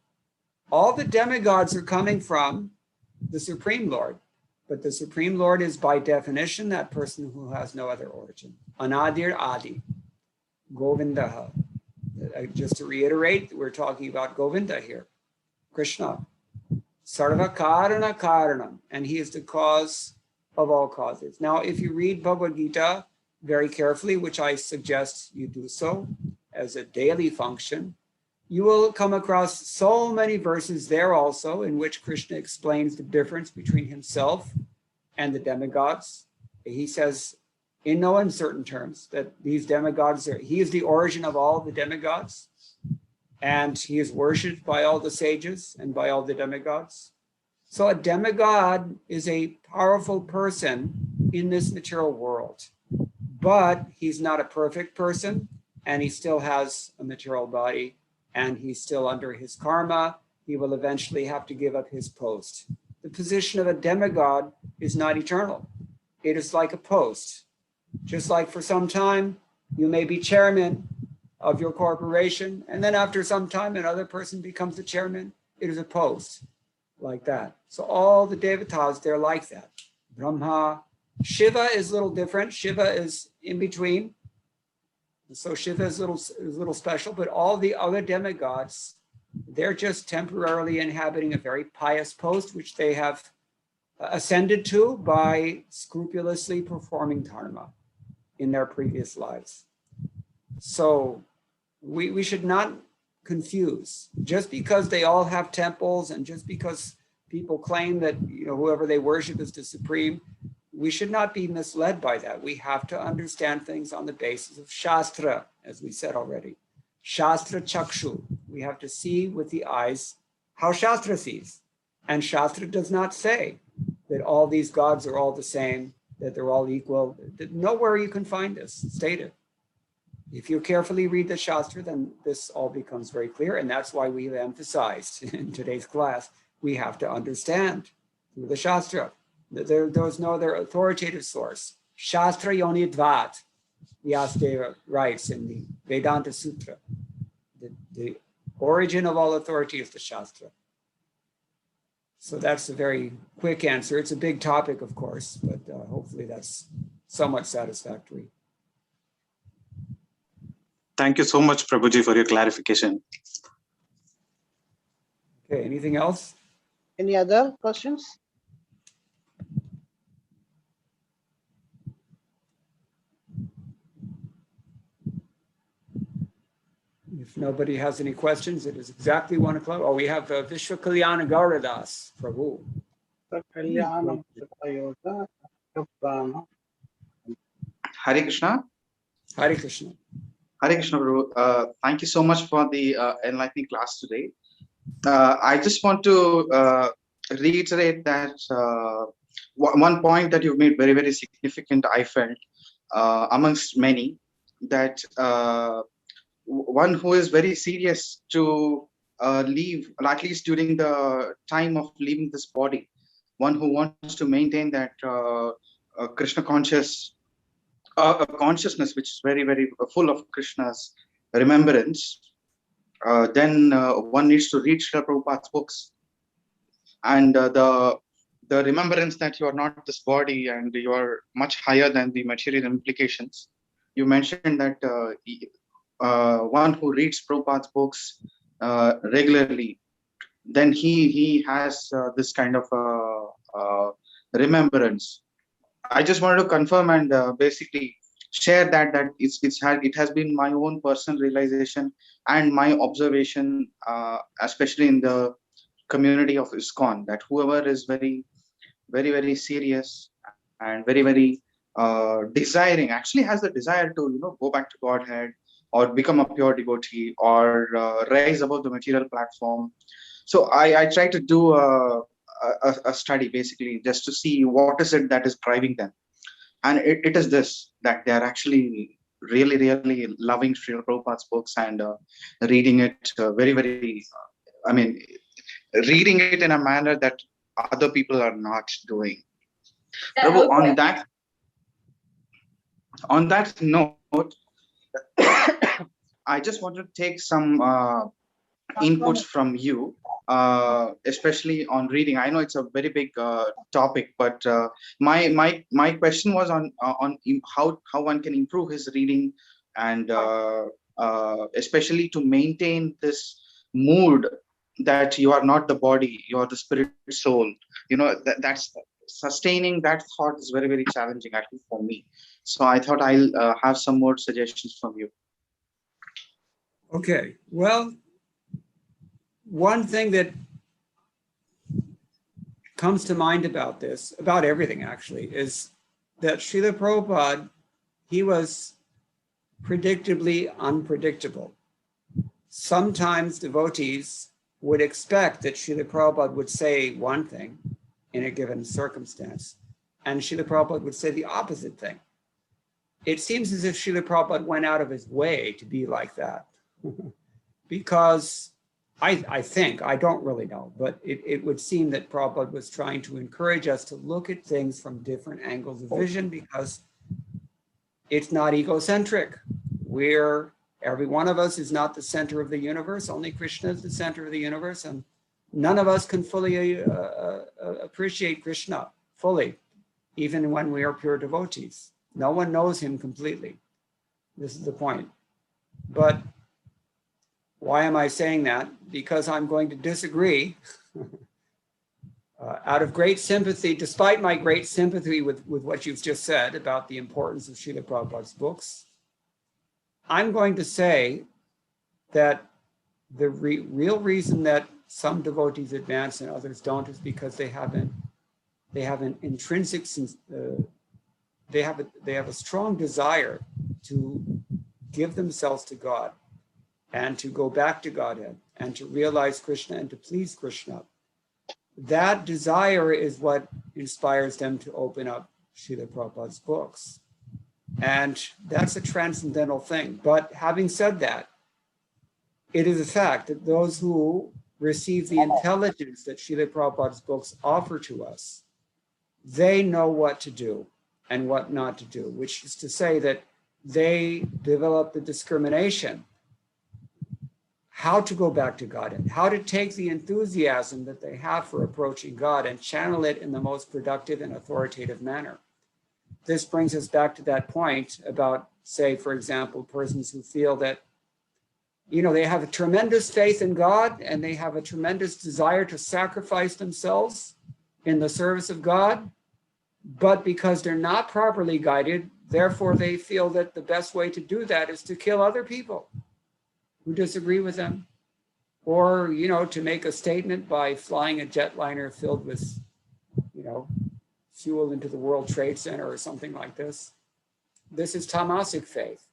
All the demigods are coming from the Supreme Lord, but the Supreme Lord is by definition that person who has no other origin. Anadir Adi, Govindaha. Just to reiterate, we're talking about Govinda here, Krishna. Sarva Karana Karanam, and he is the cause of all causes. Now, if you read Bhagavad Gita very carefully, which I suggest you do so as a daily function, you will come across so many verses there also in which Krishna explains the difference between himself and the demigods. He says, in no uncertain terms, that these demigods he is the origin of all the demigods, and he is worshipped by all the sages and by all the demigods. So a demigod is a powerful person in this material world, but he's not a perfect person, and he still has a material body, and he's still under his karma. He will eventually have to give up his post. The position of a demigod is not eternal. It is like a post. Just like for some time, you may be chairman of your corporation, and then after some time, another person becomes the chairman. It is a post, like that. So all the devatas, they're like that. Brahma, Shiva is a little different. Shiva is in between. So Shiva is a little special, but all the other demigods, they're just temporarily inhabiting a very pious post, which they have ascended to by scrupulously performing dharma in their previous lives. So we should not confuse. Just because they all have temples and just because people claim that whoever they worship is the supreme, we should not be misled by that. We have to understand things on the basis of Shastra, as we said already. Shastra Chakshu. We have to see with the eyes how Shastra sees. And Shastra does not say that all these gods are all the same, that they're all equal. Nowhere you can find this stated. If you carefully read the Shastra, then this all becomes very clear. And that's why we've emphasized in today's class, we have to understand through the Shastra. There's no other authoritative source. Shastra Yoni Dvat, Vyasdeva writes in the Vedanta Sutra. The origin of all authority is the Shastra. So that's a very quick answer. It's a big topic, of course, but hopefully that's somewhat satisfactory. Thank you so much, Prabhuji, for your clarification. Okay, anything else? Any other questions? If nobody has any questions, it is exactly 1 o'clock. Oh, we have Vishwa Kalyana Gauradas, Prabhu. Kalyanam Hare Krishna. Hare Krishna. Hare Krishna, Prabhu. Thank you so much for the enlightening class today. I just want to reiterate that one point that you've made very, very significant, I felt, amongst many, that one who is very serious to leave, at least during the time of leaving this body, one who wants to maintain that Krishna consciousness, which is very, very full of Krishna's remembrance, then one needs to read Srila Prabhupada's books. And the remembrance that you are not this body and you are much higher than the material implications. You mentioned that one who reads Prabhupada's books regularly, then he has this kind of remembrance. I just wanted to confirm and basically share that it has been my own personal realization and my observation, especially in the community of ISKCON, that whoever is very, very, very serious and very, very desiring, actually has the desire to go back to Godhead or become a pure devotee or rise above the material platform. So I try to do a study basically just to see what is it that is driving them. And it is this, that they are actually really, really loving Srila Prabhupada's books and reading it very, very, reading it in a manner that other people are not doing. Prabhu, on that note, I just want to take some inputs from you, especially on reading. I know it's a very big topic, but my question was on how one can improve his reading, and especially to maintain this mood that you are not the body, you are the spirit soul. That's sustaining that thought is very, very challenging, at least for me. So I thought I'll have some more suggestions from you. Okay, well, one thing that comes to mind about this, about everything actually, is that Srila Prabhupada, he was predictably unpredictable. Sometimes devotees would expect that Srila Prabhupada would say one thing in a given circumstance, and Srila Prabhupada would say the opposite thing. It seems as if Srila Prabhupada went out of his way to be like that, because I think, I don't really know, but it would seem that Prabhupada was trying to encourage us to look at things from different angles of vision, because it's not egocentric. Every one of us is not the center of the universe. Only Krishna is the center of the universe, and none of us can fully appreciate Krishna fully, even when we are pure devotees. No one knows him completely. This is the point. But why am I saying that? Because I'm going to disagree. Out of great sympathy, despite my great sympathy with what you've just said about the importance of Srila Prabhupada's books, I'm going to say that the real reason that some devotees advance and others don't is because they have an intrinsic, they have a strong desire to give themselves to God and to go back to Godhead and to realize Krishna and to please Krishna. That desire is what inspires them to open up Srila Prabhupada's books. And that's a transcendental thing. But having said that, it is a fact that those who receive the intelligence that Srila Prabhupada's books offer to us, they know what to do and what not to do, which is to say that they develop the discrimination how to go back to God and how to take the enthusiasm that they have for approaching God and channel it in the most productive and authoritative manner. This brings us back to that point about, say, for example, persons who feel that they have a tremendous faith in God, and they have a tremendous desire to sacrifice themselves in the service of God. But because they're not properly guided, therefore they feel that the best way to do that is to kill other people who disagree with them, or, to make a statement by flying a jetliner filled with, fuel into the World Trade Center or something like this. This is tamasic faith.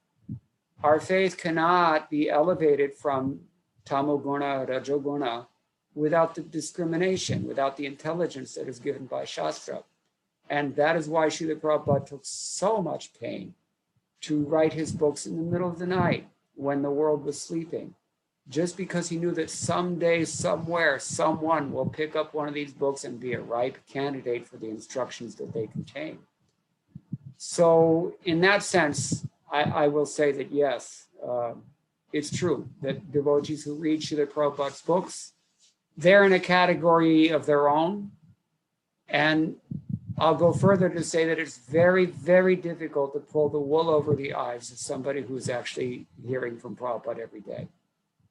Our faith cannot be elevated from tamoguna, rajoguna, without the discrimination, without the intelligence that is given by Shastra. And that is why Srila Prabhupada took so much pain to write his books in the middle of the night when the world was sleeping, just because he knew that someday, somewhere, someone will pick up one of these books and be a ripe candidate for the instructions that they contain. So in that sense, I will say that yes, it's true that devotees who read Srila Prabhupada's books, they're in a category of their own. And I'll go further to say that it's very, very difficult to pull the wool over the eyes of somebody who's actually hearing from Prabhupada every day.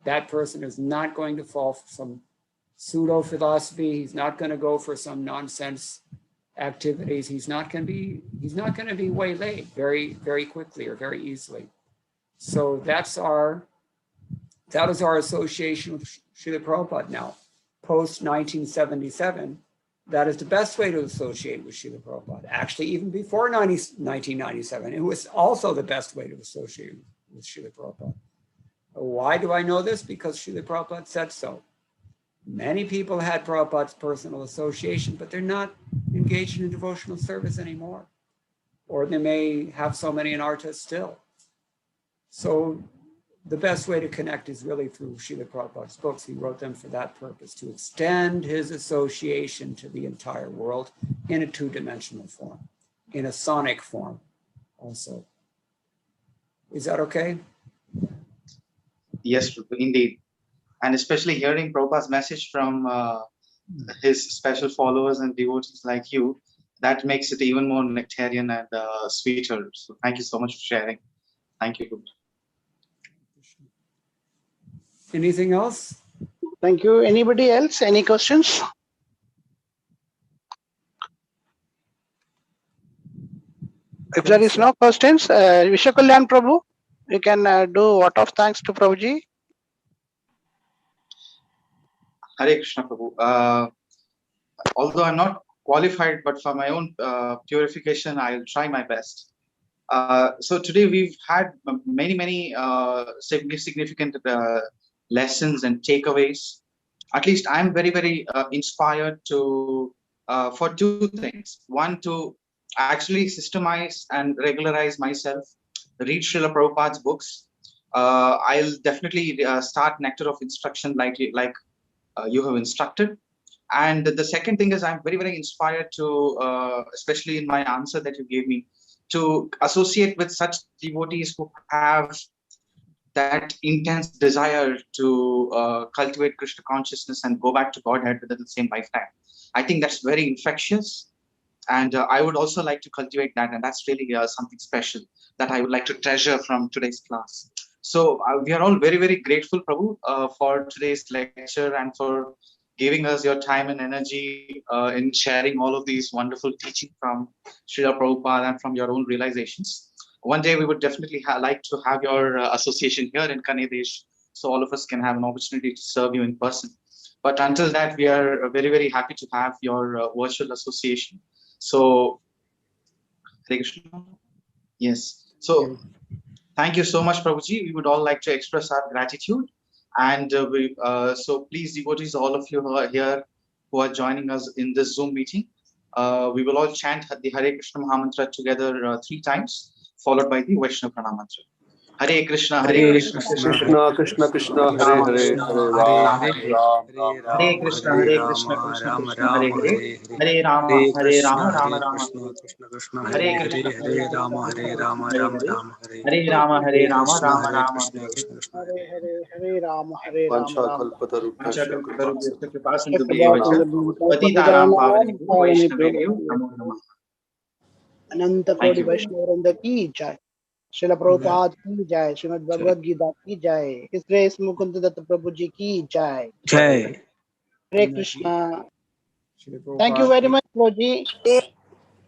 That person is not going to fall for some pseudo philosophy. He's not going to go for some nonsense activities. He's not going to be waylaid very, very quickly or very easily. So that is our association with Srila Prabhupada now. Post 1977, that is the best way to associate with Srila Prabhupada. Actually, even before 1997, it was also the best way to associate with Srila Prabhupada. Why do I know this? Because Srila Prabhupada said so. Many people had Prabhupada's personal association, but they're not engaged in devotional service anymore. Or they may have so many anarthas still. So the best way to connect is really through Srila Prabhupada's books. He wrote them for that purpose, to extend his association to the entire world in a two-dimensional form, in a sonic form also. Is that okay? Yes, indeed. And especially hearing Prabhupada's message from his special followers and devotees like you, that makes it even more nectarian and sweeter. So thank you so much for sharing. Thank you. Anything else? Thank you. Anybody else? Any questions? If there is no questions, Vishakalyan Prabhu, you can do vote of thanks to Prabhuji. Hare Krishna Prabhu. Although I'm not qualified, but for my own purification, I'll try my best. So today we've had many significant lessons and takeaways. At least I'm very, very inspired to for two things. One, to actually systemize and regularize myself, read Srila Prabhupada's books. I'll definitely start Nectar of Instruction like you have instructed. And the second thing is I'm very, very inspired to, especially in my answer that you gave me, to associate with such devotees who have that intense desire to cultivate Krishna consciousness and go back to Godhead within the same lifetime. I think that's very infectious. And I would also like to cultivate that. And that's really something special that I would like to treasure from today's class. So we are all very, very grateful, Prabhu, for today's lecture and for giving us your time and energy in sharing all of these wonderful teachings from Srila Prabhupada and from your own realizations. One day we would definitely like to have your association here in Kanedesh, so all of us can have an opportunity to serve you in person. But until that, we are very, very happy to have your virtual association. So, Hare Krishna. Yes. So, thank you so much, Prabhuji. We would all like to express our gratitude. And so please, devotees, all of you who are here, who are joining us in this Zoom meeting, we will all chant the Hare Krishna Mahamantra together 3 times, followed by the Vaishnava Pranam Mantra. Hare Krishna, Hare Krishna, Krishna Krishna Krishna, Hare Hare, Hare Ram, Hare Ram, Ram Ram. Hare Krishna, Hare Krishna, Krishna Krishna, Hare Hare, Hare Rama, Hare Rama, Rama Rama, Hare Krishna, Hare Rama, Hare Rama, Rama Rama, Hare Rama, Hare Rama, Rama Rama, Hare Rama, Hare Rama, Vancha Rama. kalpatarubhyascha Kripa sindhu bhyo patitanam pavanebhyo Vaishnavebhyo namo namah. Ananta Thank Kodi you. Vaishnava Vrinda ki jai. Srila Prabhupada ki jai. Srimad Bhagavat Gita ki jai. His Grace Mukunda Datta Prabhu ji ki jai. Jai. Hare Krishna. Shri Thank you Prabhupada very ki- much, Prabhuji.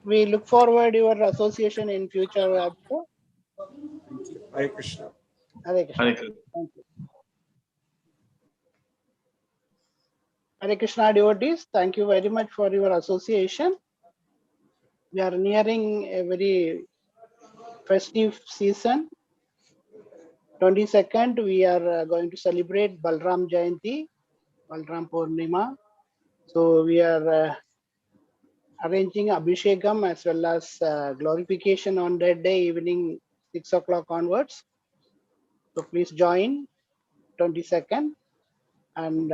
We look forward your association in future also. Thank you. Hare Krishna. Hare Krishna. Hare Krishna. Thank you. Hare Krishna devotees, thank you very much for your association. We are nearing a very festive season. 22nd, we are going to celebrate Balram Jayanti, Balram Purnima. So we are arranging Abhishekam as well as glorification on that day evening 6 o'clock onwards. So please join 22nd, and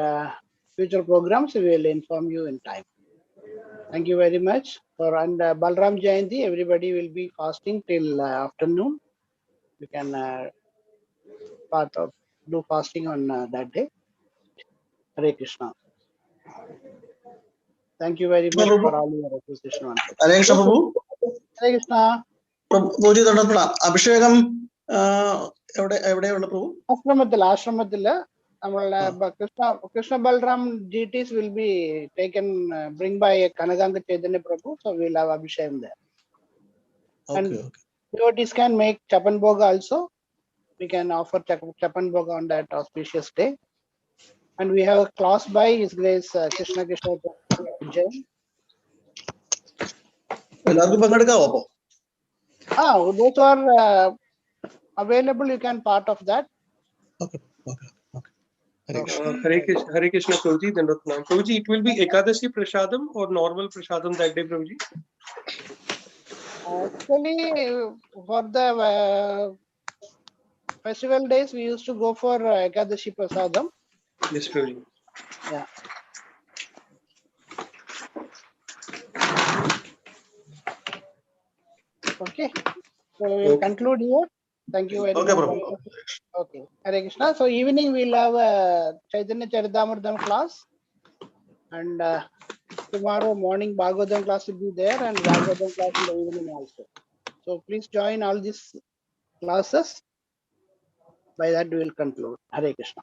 future programs we will inform you in time. Thank you very much. For and Balram Jayanti, everybody will be fasting till afternoon. You can do fasting on that day. Hare Krishna. Thank you very much for all your association. once again. Hare Krishna, Prabhu. Hare Krishna. Prabhuji, അഭിഷേകം എവിടെയുള്ള പ്രഭു? Ashramadilla. Krishna Balram deities will be taken, bring by Kanaganga Chaitanya Prabhu, so we'll have Abhishekam there. And devotees can make Chapan Bhoga also. We can offer Chapan Bhoga on that auspicious day. And we have a class by His Grace Krishna Krishna Jain. എല്ലാവർക്കും പങ്കെടുക്കാവോ അപ്പോ? Those are available, you can part of that. Okay. Hare Krishna, Prabhuji. Dandapranam. Prabhuji, it will be Ekadashi Prasadam or normal Prasadam that day, Prabhuji? Actually, for the festival days, we used to go for Ekadashi Prasadam. Yes, Prabhuji. Yeah. Okay. So we'll conclude here. Thank you very much. Prabhu. Okay. Hare Krishna. So evening we'll have a Chaitanya Charitamrtam class. And tomorrow morning Bhagavatam class will be there, and Bhagavatam class in the evening also. So please join all these classes. By that we will conclude. Hare Krishna.